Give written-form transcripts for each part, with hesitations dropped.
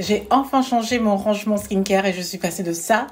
J'ai enfin changé mon rangement skincare et je suis passée de ça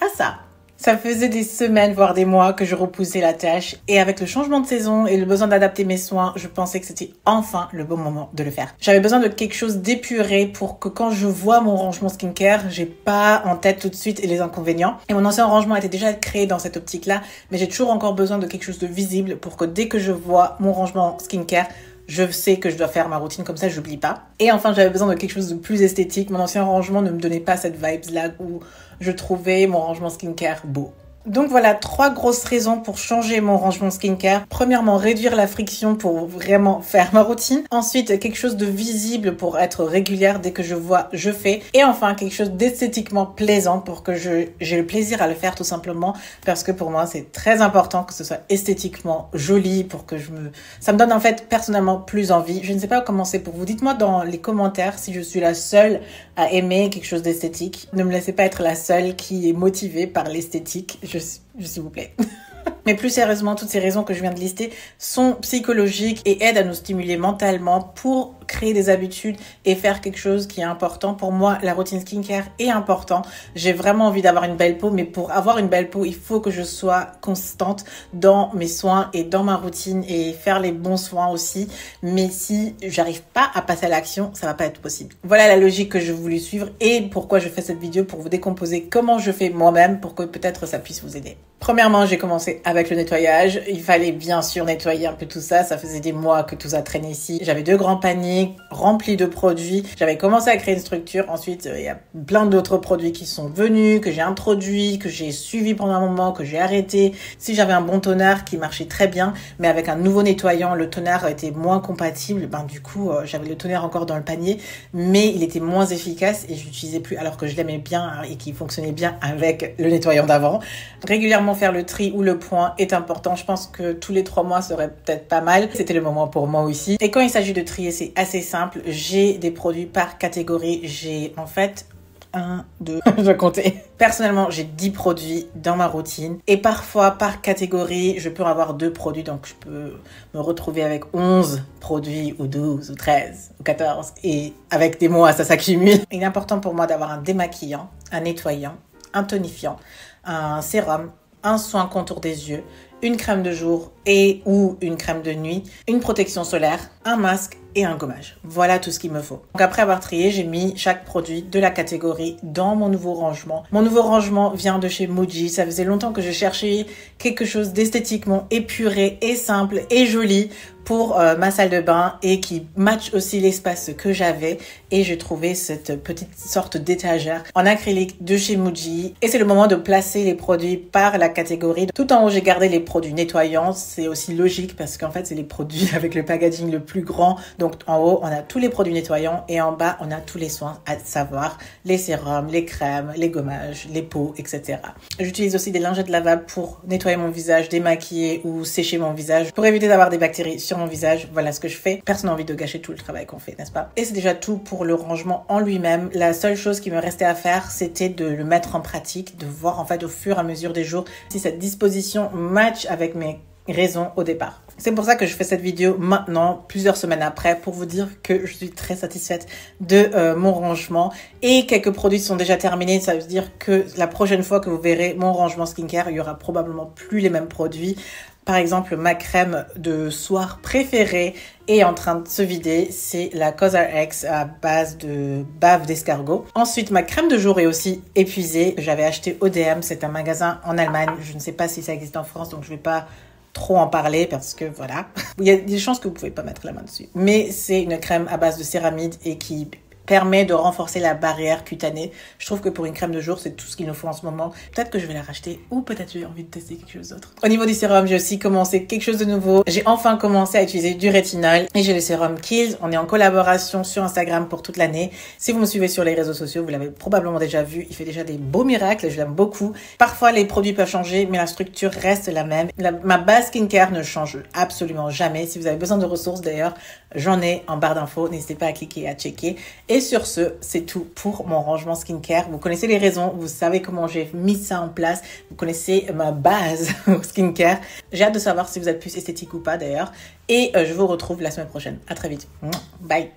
à ça. Ça faisait des semaines, voire des mois que je repoussais la tâche. Et avec le changement de saison et le besoin d'adapter mes soins, je pensais que c'était enfin le bon moment de le faire. J'avais besoin de quelque chose d'épuré pour que quand je vois mon rangement skincare, j'ai pas en tête tout de suite les inconvénients. Et mon ancien rangement était déjà créé dans cette optique-là, mais j'ai toujours encore besoin de quelque chose de visible pour que dès que je vois mon rangement skincare, je sais que je dois faire ma routine, comme ça j'oublie pas. Et enfin, j'avais besoin de quelque chose de plus esthétique. Mon ancien rangement ne me donnait pas cette vibe-là où je trouvais mon rangement skincare beau. Donc voilà, 3 grosses raisons pour changer mon rangement skincare. Premièrement, réduire la friction pour vraiment faire ma routine. Ensuite, quelque chose de visible pour être régulière. Dès que je vois, je fais. Et enfin, quelque chose d'esthétiquement plaisant pour que j'ai le plaisir à le faire tout simplement. Parce que pour moi, c'est très important que ce soit esthétiquement joli pour que ça me donne en fait personnellement plus envie. Je ne sais pas comment c'est pour vous. Dites-moi dans les commentaires si je suis la seule à aimer quelque chose d'esthétique. Ne me laissez pas être la seule qui est motivée par l'esthétique. S'il vous plaît. Mais plus sérieusement, toutes ces raisons que je viens de lister sont psychologiques et aident à nous stimuler mentalement pour créer des habitudes et faire quelque chose qui est important. Pour moi, la routine skincare est important. J'ai vraiment envie d'avoir une belle peau, mais pour avoir une belle peau, il faut que je sois constante dans mes soins et dans ma routine et faire les bons soins aussi. Mais si j'arrive pas à passer à l'action, ça va pas être possible. Voilà la logique que je voulais suivre et pourquoi je fais cette vidéo, pour vous décomposer comment je fais moi-même pour que peut-être ça puisse vous aider. Premièrement, j'ai commencé avec le nettoyage. Il fallait bien sûr nettoyer un peu tout ça. Ça faisait des mois que tout ça traînait ici. J'avais 2 grands paniers remplis de produits. J'avais commencé à créer une structure. Ensuite, il y a plein d'autres produits qui sont venus, que j'ai introduits, que j'ai suivis pendant un moment, que j'ai arrêté. Si j'avais un bon toner qui marchait très bien, mais avec un nouveau nettoyant, le toner était moins compatible. Du coup, j'avais le toner encore dans le panier, mais il était moins efficace et je l'utilisais plus alors que je l'aimais bien et qui fonctionnait bien avec le nettoyant d'avant. Régulièrement faire le tri ou le point est important. Je pense que tous les 3 mois serait peut-être pas mal. C'était le moment pour moi aussi. Et quand il s'agit de trier, c'est assez simple. J'ai des produits par catégorie. J'ai en fait 1, 2, je vais compter. Personnellement, j'ai 10 produits dans ma routine. Et parfois, par catégorie, je peux avoir 2 produits. Donc, je peux me retrouver avec 11 produits ou 12 ou 13 ou 14. Et avec des mois, ça s'accumule. Il est important pour moi d'avoir un démaquillant, un nettoyant, un tonifiant, un sérum, un soin contour des yeux, une crème de jour et ou une crème de nuit, une protection solaire, un masque et un gommage. Voilà tout ce qu'il me faut. Donc après avoir trié, j'ai mis chaque produit de la catégorie dans mon nouveau rangement. Mon nouveau rangement vient de chez Muji. Ça faisait longtemps que je cherchais quelque chose d'esthétiquement épuré et simple et joli pour ma salle de bain et qui match aussi l'espace que j'avais. Et j'ai trouvé cette petite sorte d'étagère en acrylique de chez Muji. Et c'est le moment de placer les produits par la catégorie. Tout en haut, j'ai gardé les produits nettoyants. C'est aussi logique parce qu'en fait, c'est les produits avec le packaging le plus grand. Donc en haut, on a tous les produits nettoyants et en bas, on a tous les soins, à savoir les sérums, les crèmes, les gommages, les peaux, etc. J'utilise aussi des lingettes lavables pour nettoyer mon visage, démaquiller ou sécher mon visage pour éviter d'avoir des bactéries sur mon visage. Voilà ce que je fais. Personne n'a envie de gâcher tout le travail qu'on fait, n'est-ce pas? Et c'est déjà tout pour le rangement en lui-même. La seule chose qui me restait à faire, c'était de le mettre en pratique, de voir en fait au fur et à mesure des jours si cette disposition match avec mes raisons au départ. C'est pour ça que je fais cette vidéo maintenant, plusieurs semaines après, pour vous dire que je suis très satisfaite de mon rangement. Et quelques produits sont déjà terminés. Ça veut dire que la prochaine fois que vous verrez mon rangement skincare, il y aura probablement plus les mêmes produits. Par exemple, ma crème de soir préférée est en train de se vider. C'est la Cosrx à base de bave d'escargot. Ensuite, ma crème de jour est aussi épuisée. J'avais acheté ODM, c'est un magasin en Allemagne. Je ne sais pas si ça existe en France, donc je ne vais pas trop en parler parce que voilà. Il y a des chances que vous ne pouvez pas mettre la main dessus. Mais c'est une crème à base de céramide et qui permet de renforcer la barrière cutanée. Je trouve que pour une crème de jour, c'est tout ce qu'il nous faut en ce moment. Peut-être que je vais la racheter ou peut-être j'ai envie de tester quelque chose d'autre. Au niveau du sérum, j'ai aussi commencé quelque chose de nouveau. J'ai enfin commencé à utiliser du rétinol et j'ai le sérum Kiehl's. On est en collaboration sur Instagram pour toute l'année. Si vous me suivez sur les réseaux sociaux, vous l'avez probablement déjà vu. Il fait déjà des beaux miracles et je l'aime beaucoup. Parfois, les produits peuvent changer, mais la structure reste la même. Ma base skincare ne change absolument jamais. Si vous avez besoin de ressources, d'ailleurs, j'en ai en barre d'infos. N'hésitez pas à cliquer et à checker. Et sur ce, c'est tout pour mon rangement skincare. Vous connaissez les raisons, vous savez comment j'ai mis ça en place, vous connaissez ma base skincare. J'ai hâte de savoir si vous êtes plus esthétique ou pas d'ailleurs. Et je vous retrouve la semaine prochaine. À très vite. Bye.